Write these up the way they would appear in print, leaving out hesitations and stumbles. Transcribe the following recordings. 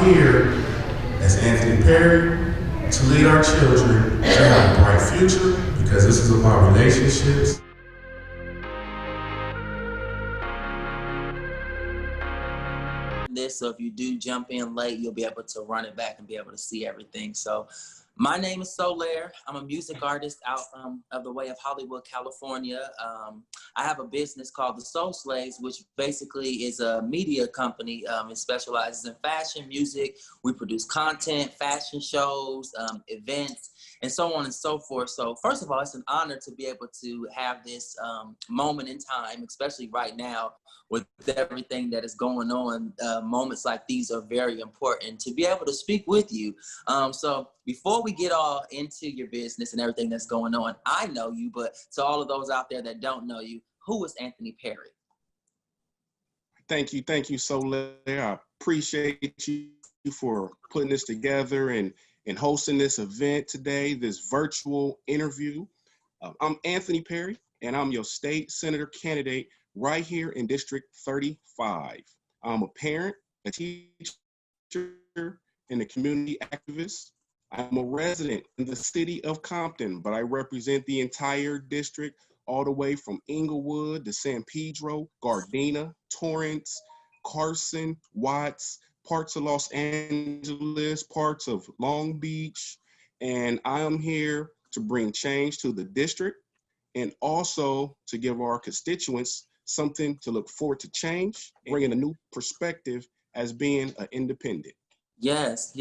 I'm here as Anthony Perry to lead our children to have a bright future because this is about relationships. This, so if you do jump in late, you'll be able to run it back and be able to see everything. So my name is Soulaire. I'm a music artist out of the way of Hollywood, California. I have a business called the SoulSlayze, which basically is a media company. It specializes in fashion, music. We produce content, fashion shows, events, and so on and so forth. So first of all, it's an honor to be able to have this moment in time, especially right now with everything that is going on. Moments like these are very important to be able to speak with you. So before we get all into your business and everything that's going on, I know you, but to all of those out there that don't know you, who is Anthony Perry? Thank you, Soulaire. I appreciate you for putting this together and hosting this event today, this virtual interview. I'm Anthony Perry, and I'm your state senator candidate right here in District 35. I'm a parent, a teacher, and a community activist. I'm a resident in the city of Compton, but I represent the entire district, all the way from Inglewood to San Pedro, Gardena, Torrance, Carson, Watts, parts of Los Angeles, parts of Long Beach. And I am here to bring change to the district and also to give our constituents something to look forward to change, bringing a new perspective as being an independent. Yes.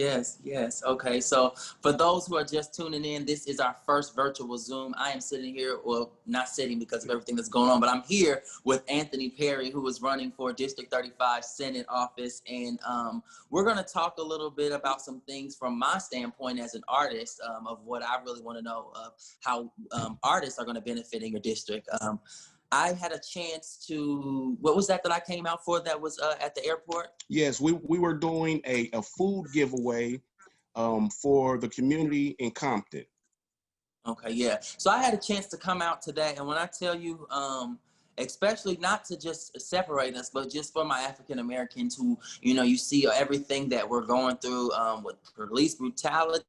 Okay, so for those who are just tuning in, this is our first virtual Zoom. I am sitting here, well, not sitting because of everything that's going on, but I'm here with Anthony Perry, who is running for District 35 Senate office. And we're going to talk a little bit about some things from my standpoint as an artist, of what I really want to know of how artists are going to benefit in your district. I had a chance to, what was that I came out for that was at the airport? Yes, we were doing a food giveaway for the community in Compton. Okay, yeah. So I had a chance to come out today, and when I tell you, especially not to just separate us, but just for my African Americans who, you see everything that we're going through with police brutality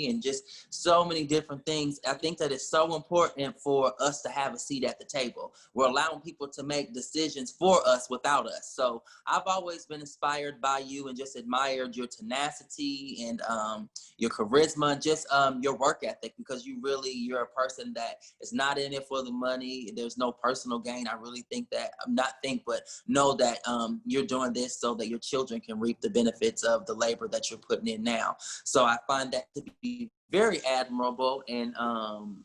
and just so many different things. I think that it's so important for us to have a seat at the table. We're allowing people to make decisions for us without us. So I've always been inspired by you and just admired your tenacity and your charisma and just your work ethic, because you're a person that is not in it for the money. There's no personal gain. I really think that, but know that you're doing this so that your children can reap the benefits of the labor that you're putting in now. So I find that to be very admirable. And, I'm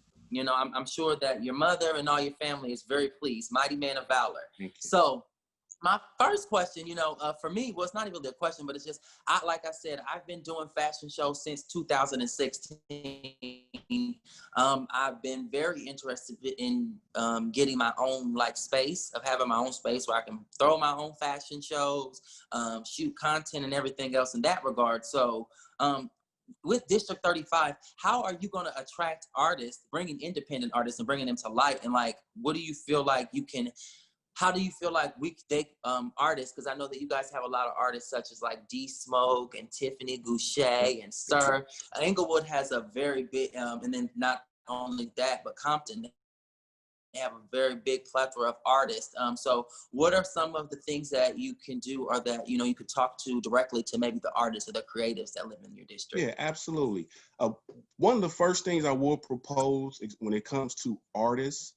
sure that your mother and all your family is very pleased. Mighty man of valor. So my first question, for me, well, it's not even a question, but it's just, like I said, I've been doing fashion shows since 2016. I've been very interested in getting my own space, of having my own space where I can throw my own fashion shows, shoot content and everything else in that regard. So with District 35, how are you going to attract artists, bringing independent artists and bringing them to light? And what do you feel like you can, how do you feel like artists, because I know that you guys have a lot of artists such as D Smoke and Tiffany Goucher and Sir. Inglewood has a very big, and then not only that, but Compton, they have a very big plethora of artists. So what are some of the things that you can do, or that, you could talk to directly to maybe the artists or the creatives that live in your district? Yeah, absolutely. One of the first things I will propose when it comes to artists,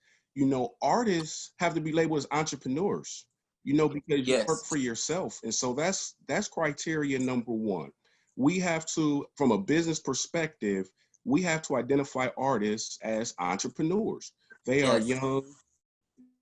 artists have to be labeled as entrepreneurs, because you work for yourself. And so that's criteria number one. We have to, from a business perspective, we have to identify artists as entrepreneurs. They are young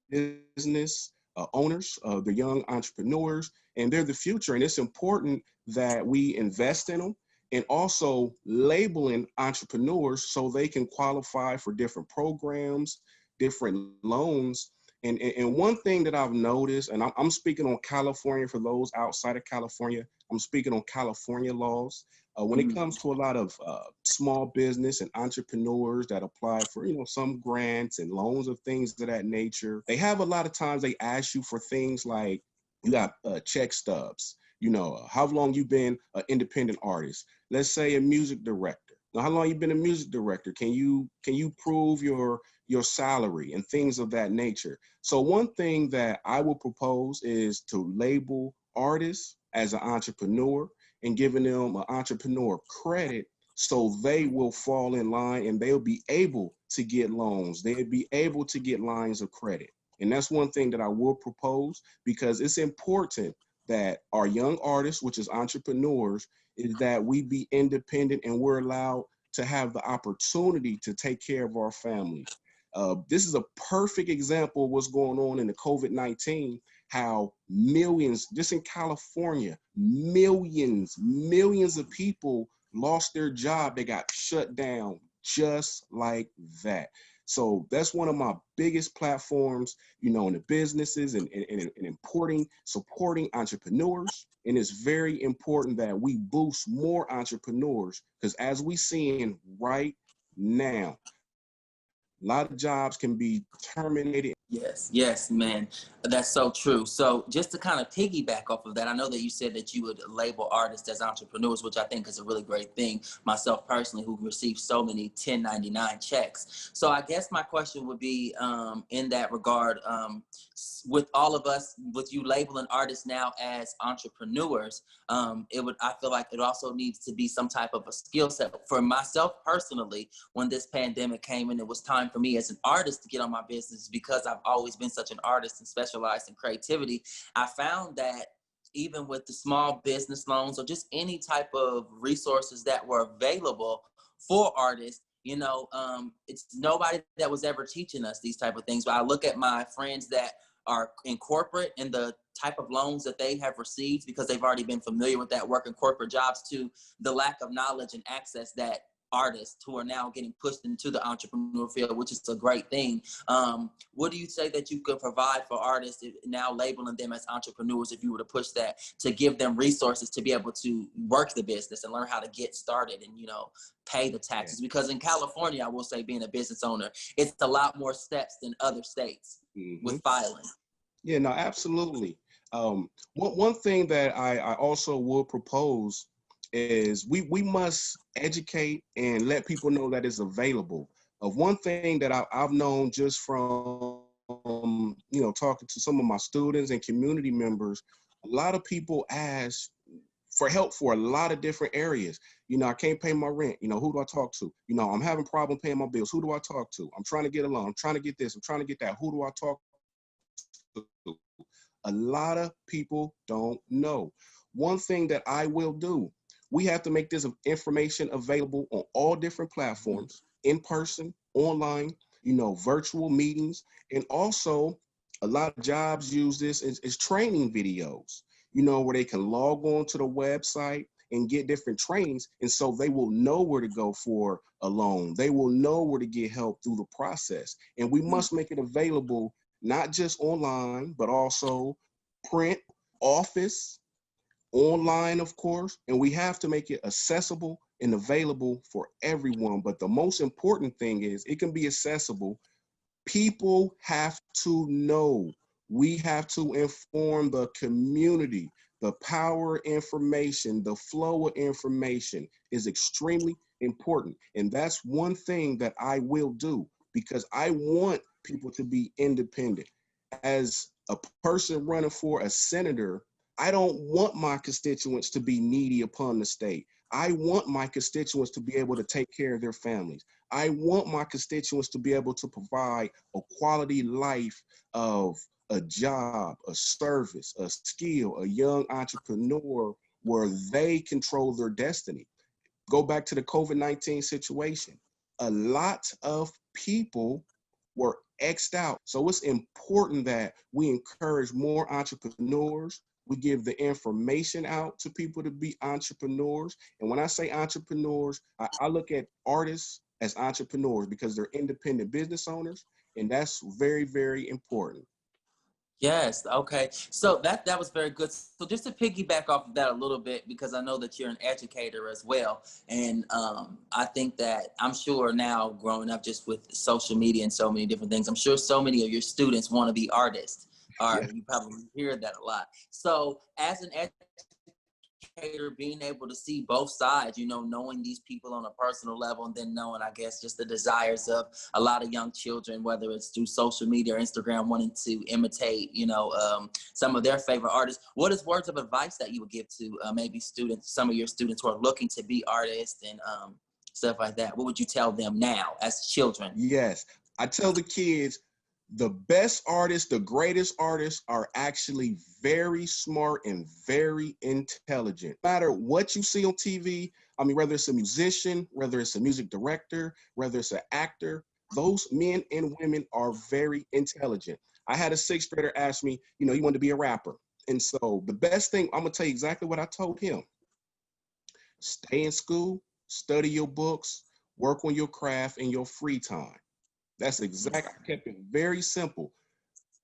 business owners, they're young entrepreneurs, and they're the future. And it's important that we invest in them, and also labeling entrepreneurs so they can qualify for different programs, different loans. And one thing that I've noticed, and I'm speaking on California for those outside of California, I'm speaking on California laws. When it comes to a lot of small business and entrepreneurs that apply for, some grants and loans of things of that nature, they have a lot of times they ask you for things like, you got check stubs, You know, how long you been an independent artist? Let's say a music director. Now, how long you been a music director? Can you prove your salary and things of that nature? So one thing that I will propose is to label artists as an entrepreneur and giving them an entrepreneur credit so they will fall in line and they'll be able to get loans. They'll be able to get lines of credit. And that's one thing that I will propose, because it's important that our young artists, which is entrepreneurs, is that we be independent and we're allowed to have the opportunity to take care of our families. This is a perfect example of what's going on in the COVID-19, how millions, just in California, millions of people lost their job. They got shut down just like that. So that's one of my biggest platforms, you know, in the businesses and supporting entrepreneurs. And it's very important that we boost more entrepreneurs, because as we seeing right now, a lot of jobs can be terminated. Yes, yes, man. That's so true. So just to kind of piggyback off of that, I know that you said that you would label artists as entrepreneurs, which I think is a really great thing. Myself personally, who received so many 1099 checks. So I guess my question would be in that regard, with all of us, with you labeling artists now as entrepreneurs, I feel like it also needs to be some type of a skill set. For myself personally, when this pandemic came and it was time for me as an artist to get on my business, because I've always been such an artist and specialized in creativity, I found that even with the small business loans or just any type of resources that were available for artists, you know, it's nobody that was ever teaching us these type of things. But I look at my friends that are in corporate and the type of loans that they have received, because they've already been familiar with that, working corporate jobs, to the lack of knowledge and access that artists who are now getting pushed into the entrepreneur field, which is a great thing. What do you say that you could provide for artists now, labeling them as entrepreneurs, if you were to push that, to give them resources to be able to work the business and learn how to get started and, you know, pay the taxes? Because in California, I will say, being a business owner, it's a lot more steps than other states with filing. Yeah, no, absolutely. One thing that I also will propose is we must educate and let people know that it's available. One thing that I've known just from, you know, talking to some of my students and community members, a lot of people ask for help for a lot of different areas. You know, I can't pay my rent. You know, who do I talk to? You know, I'm having a problem paying my bills. Who do I talk to? I'm trying to get a loan. I'm trying to get this. I'm trying to get that. Who do I talk to? A lot of people don't know. One thing that I will do, we have to make this information available on all different platforms, in person, online, you know, virtual meetings. And also, a lot of jobs use this as training videos, you know, where they can log on to the website and get different trainings. And so they will know where to go for a loan. They will know where to get help through the process. And we must make it available, not just online, but also print, office, online, of course. And we have to make it accessible and available for everyone. But the most important thing is it can be accessible. People have to know. We have to inform the community. The power of information, the flow of information is extremely important. And that's one thing that I will do, because I want people to be independent. As a person running for a senator, I don't want my constituents to be needy upon the state. I want my constituents to be able to take care of their families. I want my constituents to be able to provide a quality life of a job, a service, a skill, a young entrepreneur where they control their destiny. Go back to the COVID-19 situation. A lot of people were X'd out. So it's important that we encourage more entrepreneurs. We give the information out to people to be entrepreneurs. And when I say entrepreneurs, I look at artists as entrepreneurs because they're independent business owners. And that's very, very important. Yes. Okay. So that was very good. So just to piggyback off of that a little bit, because I know that you're an educator as well, and I think that I'm sure now, growing up just with social media and so many different things, I'm sure so many of your students want to be artists. Or you probably hear that a lot. So as an being able to see both sides, you know, knowing these people on a personal level, and then knowing, I guess, just the desires of a lot of young children, whether it's through social media or Instagram, wanting to imitate, you know, some of their favorite artists. What is words of advice that you would give to maybe students, some of your students who are looking to be artists and stuff like that? What would you tell them now as children? Yes, I tell the kids, the best artists, the greatest artists are actually very smart and very intelligent. No matter what you see on TV, I mean, whether it's a musician, whether it's a music director, whether it's an actor, those men and women are very intelligent. I had a sixth grader ask me, you know, he wanted to be a rapper. And so the best thing, I'm gonna tell you exactly what I told him. Stay in school, study your books, work on your craft in your free time. That's exactly, I kept it very simple.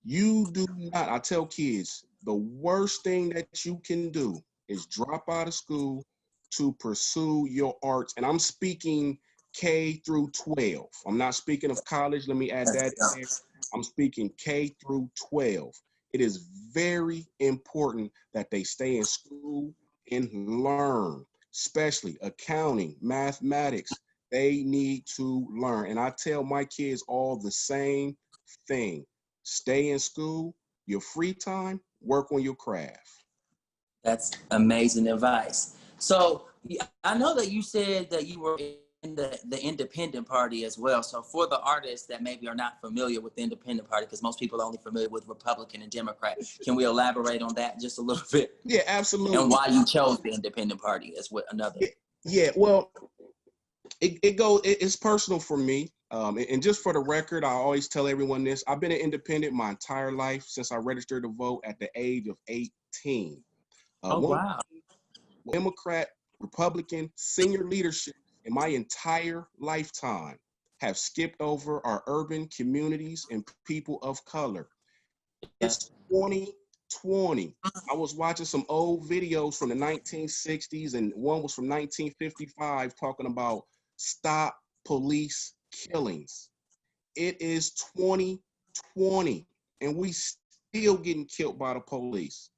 You do not, I tell kids, the worst thing that you can do is drop out of school to pursue your arts. And I'm speaking K through 12. I'm not speaking of college. Let me add that in there. I'm speaking K through 12. It is very important that they stay in school and learn, especially accounting, mathematics. They need to learn. And I tell my kids all the same thing. Stay in school, your free time, work on your craft. That's amazing advice. So I know that you said that you were in the independent party as well. So for the artists that maybe are not familiar with the independent party, because most people are only familiar with Republican and Democrat, can we elaborate on that just a little bit? Yeah, absolutely. And why you chose the independent party as well, another. Yeah, well, it's personal for me. And just for the record, I always tell everyone this. I've been an independent my entire life since I registered to vote at the age of 18. Wow. Democrat, Republican, senior leadership in my entire lifetime have skipped over our urban communities and people of color. It's 2020. I was watching some old videos from the 1960s, and one was from 1955 talking about stop police killings. It is 2020, and we still getting killed by the police.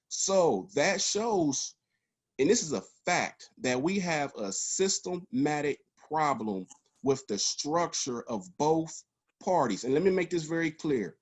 So that shows, and this is a fact, that we have a systematic problem with the structure of both parties. And let me make this very clear.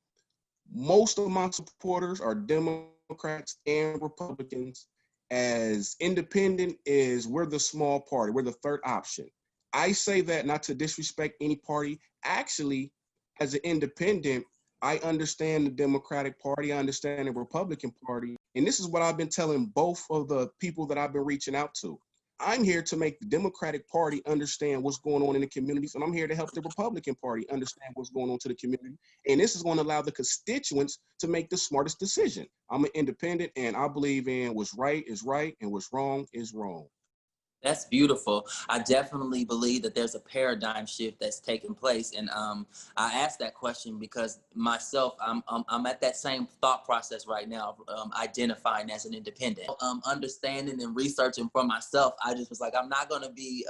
Most of my supporters are Democrats and Republicans. As independent is, we're the small party. We're the third option. I say that not to disrespect any party. Actually, as an independent, I understand the Democratic Party, I understand the Republican Party. And this is what I've been telling both of the people that I've been reaching out to. I'm here to make the Democratic Party understand what's going on in the communities, and I'm here to help the Republican Party understand what's going on to the community. And this is going to allow the constituents to make the smartest decision. I'm an independent, and I believe in what's right is right and what's wrong is wrong. That's beautiful. I definitely believe that there's a paradigm shift that's taking place, and I asked that question because myself, I'm at that same thought process right now, identifying as an independent, understanding and researching for myself. I just was like, I'm not going to be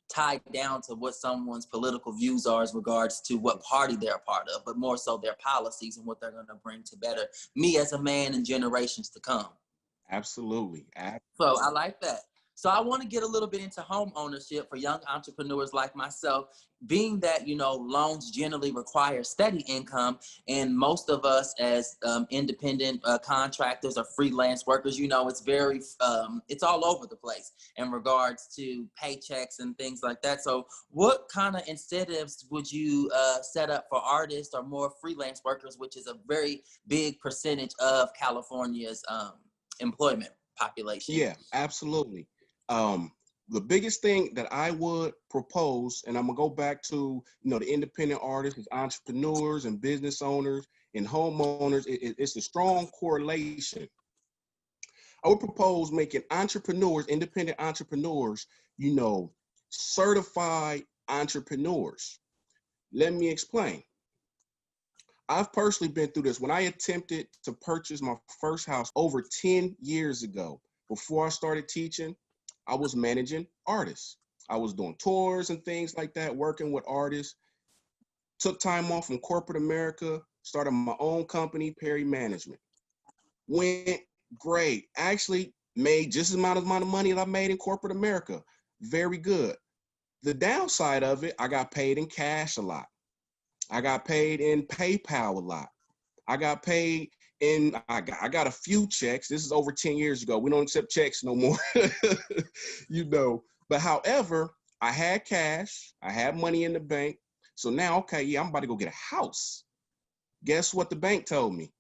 tied down to what someone's political views are as regards to what party they're a part of, but more so their policies and what they're going to bring to better me as a man in generations to come. Absolutely. So I like that. So I want to get a little bit into home ownership for young entrepreneurs like myself, being that, you know, loans generally require steady income. And most of us as independent contractors or freelance workers, you know, it's very, it's all over the place in regards to paychecks and things like that. So what kind of incentives would you set up for artists or more freelance workers, which is a very big percentage of California's employment population? Yeah, absolutely. The biggest thing that I would propose, and I'm gonna go back to, you know, the independent artists, entrepreneurs and business owners and homeowners, it's a strong correlation. I would propose making entrepreneurs, independent entrepreneurs, you know, certified entrepreneurs. Let me explain. I've personally been through this. When I attempted to purchase my first house over 10 years ago, before I started teaching, I was managing artists. I was doing tours and things like that, working with artists. Took time off from corporate America, started my own company, Perry Management. Went great. Actually, made just as amount of money that I made in corporate America. Very good. The downside of it, I got paid in cash a lot. I got paid in PayPal a lot. I got paid in, I got a few checks. This is over 10 years ago. We don't accept checks no more, you know. But however, I had cash. I had money in the bank. So now, okay, yeah, I'm about to go get a house. Guess what the bank told me?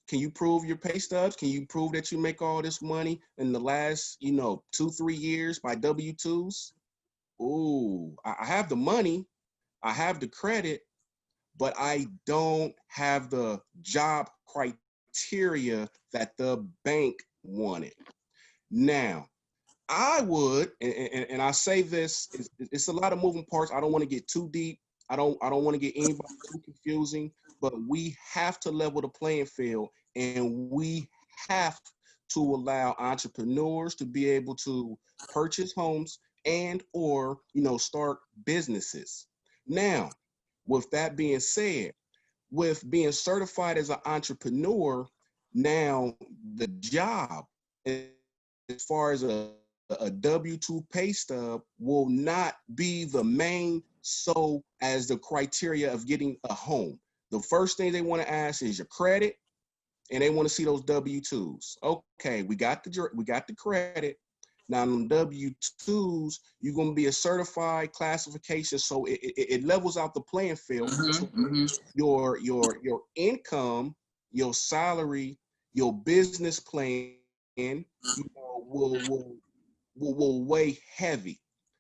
Can you prove your pay stubs? Can you prove that you make all this money in the last, 2-3 years by W-2s? Ooh, I have the money. I have the credit, but I don't have the job criteria that the bank wanted. Now, I would, and I say this, it's a lot of moving parts. I don't want to get too deep. I don't want to get anybody too confusing, but we have to level the playing field, and we have to allow entrepreneurs to be able to purchase homes and or, start businesses. Now, with that being said, with being certified as an entrepreneur, now the job, as far as a W-2 pay stub, will not be the main so as the criteria of getting a home. The first thing they want to ask is your credit, and they want to see those W-2s. Okay, we got the credit. Now on W-2s, you're gonna be a certified classification, so it levels out the playing field. Your income, your salary, your business plan, will weigh heavy.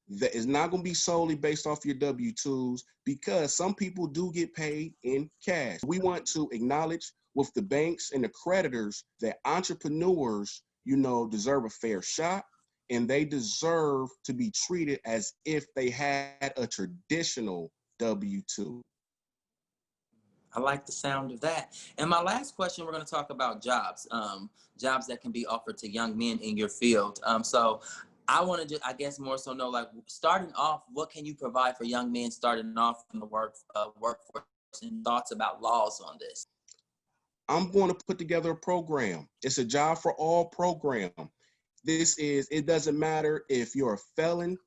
That is not going to be solely based off your W-2s, because some people do get paid in cash. We want to acknowledge with the banks and the creditors that entrepreneurs, deserve a fair shot, and they deserve to be treated as if they had a traditional W-2. I like the sound of that. And my last question, we're going to talk about jobs, jobs that can be offered to young men in your field. So I want to just, I guess, more so know, like, starting off, what can you provide for young men starting off in the workforce, and thoughts about laws on this? I'm going to put together a program. It's a job for all program. It doesn't matter if you're a felon,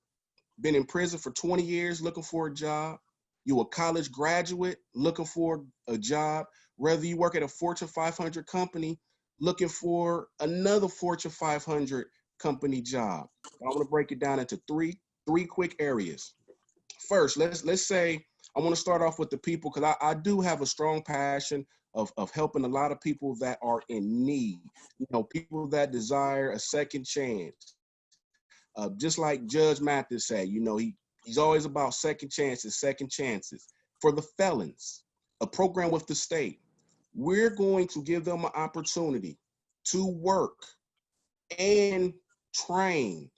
been in prison for 20 years looking for a job, you're a college graduate looking for a job, whether you work at a Fortune 500 company looking for another Fortune 500 company job. I want to break it down into three quick areas. First, let's say I want to start off with the people, because I do have a strong passion of helping a lot of people that are in need, people that desire a second chance. Just like Judge Mathis said, he's always about second chances. For the felons, a program with the state, we're going to give them an opportunity to work and train,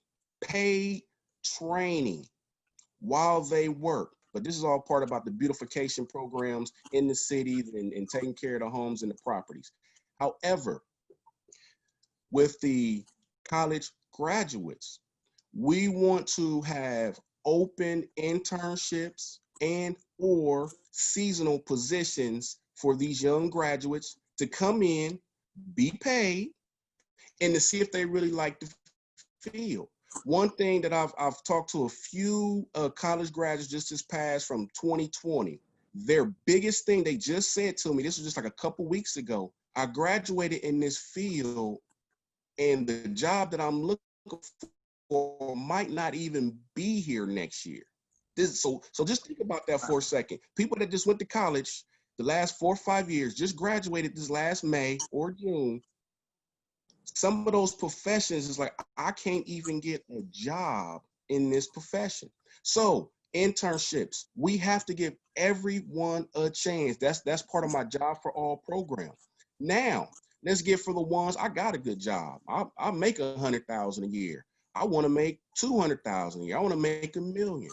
paid training while they work. But this is all part about the beautification programs in the cities and taking care of the homes and the properties. However, with the college graduates, we want to have open internships and or seasonal positions for these young graduates to come in, be paid, and to see if they really like the field. One thing that I've talked to a few college graduates just this past from 2020, their biggest thing they just said to me, this was just like a couple weeks ago, I graduated in this field and the job that I'm looking for might not even be here next year. So just think about that for a second. People that just went to college the last 4 or 5 years, just graduated this last May or June, some of those professions is like, I can't even get a job in this profession. So internships, we have to give everyone a chance. That's part of my job for all program. Now, let's get for the ones, I got a good job. I make $100,000 a year. I want to make $200,000 a year. I want to make $1 million.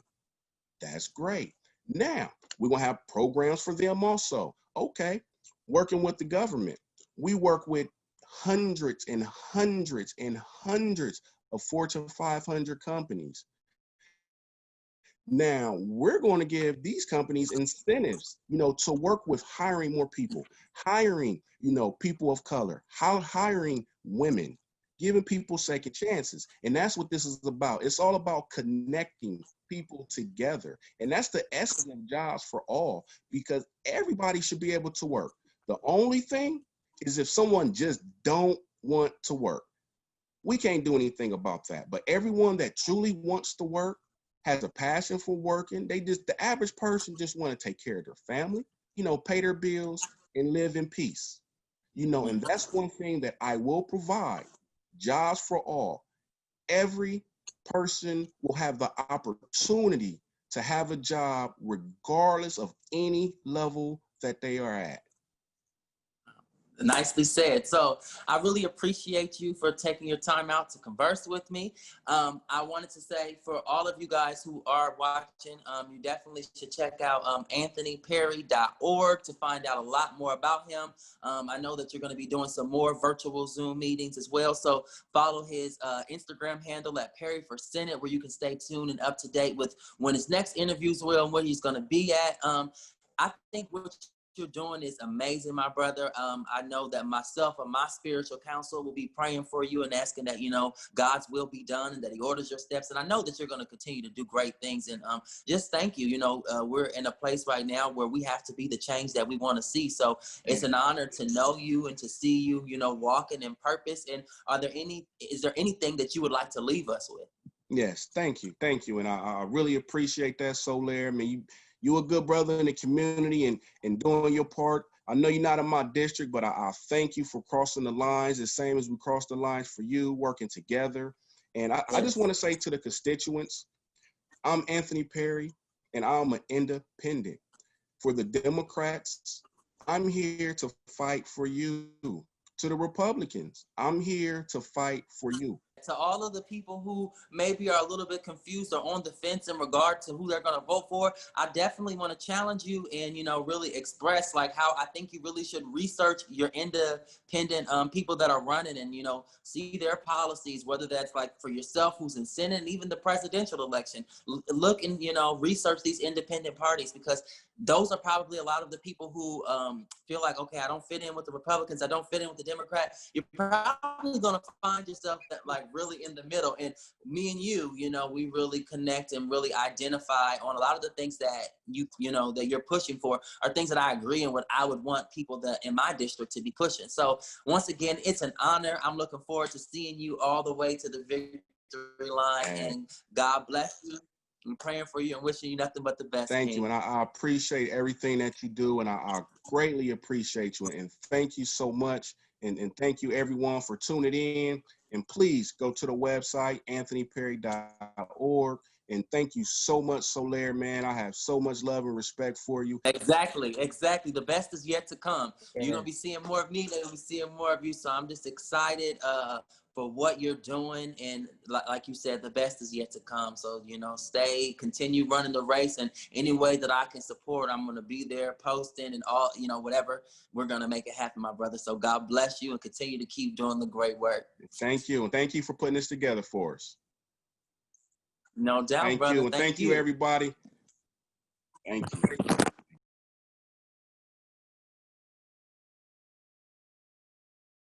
That's great. Now, we're going to have programs for them also. Okay, working with the government. We work with hundreds and hundreds and hundreds of Fortune 500 companies. Now we're going to give these companies incentives, to work with hiring more people, hiring, people of color, hiring women, giving people second chances. And that's what this is about. It's all about connecting people together. And that's the essence of Jobs for All, because everybody should be able to work. The only thing is if someone just don't want to work, we can't do anything about that. But everyone that truly wants to work, has a passion for working, the average person just want to take care of their family, pay their bills and live in peace. And that's one thing that I will provide. Jobs for all. Every person will have the opportunity to have a job regardless of any level that they are at. Nicely said. So I really appreciate you for taking your time out to converse with me. I wanted to say for all of you guys who are watching, you definitely should check out anthonyperry.org to find out a lot more about him. I know that you're going to be doing some more virtual Zoom meetings as well. So follow his Instagram handle at Perry for Senate, where you can stay tuned and up to date with when his next interviews will and where he's going to be at. I think what you're doing is amazing, my brother. I know that myself and my spiritual counsel will be praying for you and asking that, God's will be done and that he orders your steps. And I know that you're going to continue to do great things. And just thank you. We're in a place right now where we have to be the change that we want to see. So it's an honor to know you and to see you, walking in purpose. And is there anything that you would like to leave us with? Yes, thank you. Thank you. And I really appreciate that, Soulaire. I mean, you're a good brother in the community and doing your part. I know you're not in my district, but I thank you for crossing the lines, the same as we crossed the lines for you, working together. And I just want to say to the constituents, I'm Anthony Perry, and I'm an independent. For the Democrats, I'm here to fight for you. To the Republicans, I'm here to fight for you. To all of the people who maybe are a little bit confused or on the fence in regard to who they're going to vote for, I definitely want to challenge you and, really express how I think you really should research your independent people that are running and, see their policies, whether that's for yourself who's in Senate and even the presidential election. Look and, research these independent parties, because those are probably a lot of the people who feel like, okay, I don't fit in with the Republicans, I don't fit in with the Democrat. You're probably going to find yourself that really in the middle. And me and you, we really connect and really identify on a lot of the things that that you're pushing for are things that I agree and what I would want people that in my district to be pushing. So once again, it's an honor. I'm looking forward to seeing you all the way to the victory line, and God bless you. I'm praying for you and wishing you nothing but the best. Thank you. And I appreciate everything that you do. And I greatly appreciate you. And thank you so much. And thank you, everyone, for tuning in. And please go to the website, anthonyperry.org. And thank you so much, Soulaire, man. I have so much love and respect for you. Exactly. The best is yet to come. You're going to be seeing more of me. They're going to be seeing more of you. So I'm just excited for what you're doing. And like you said, the best is yet to come. So, continue running the race. And any way that I can support, I'm going to be there posting and all, whatever. We're going to make it happen, my brother. So God bless you and continue to keep doing the great work. Thank you. And thank you for putting this together for us. No doubt, thank brother. You. And thank you, everybody. Thank you.